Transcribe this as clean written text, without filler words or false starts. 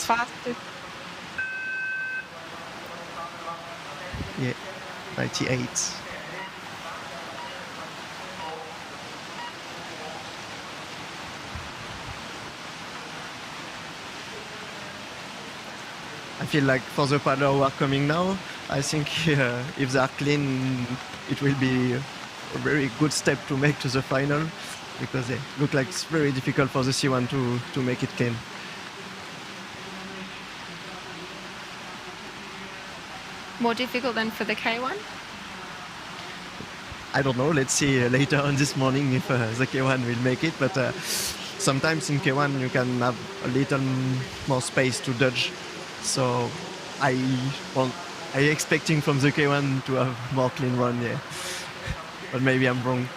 faster. Yeah, 98. I feel like for the paddlers who are coming now, I think if they are clean, it will be a very good step to make to the final, because it look like it's very difficult for the C1 to make it clean. More difficult than for the K1? I don't know. Let's see later on this morning if the K1 will make it. But sometimes in K1 you can have a little more space to dodge. So I expecting from the K1 to have more clean run, yeah. But maybe I'm wrong.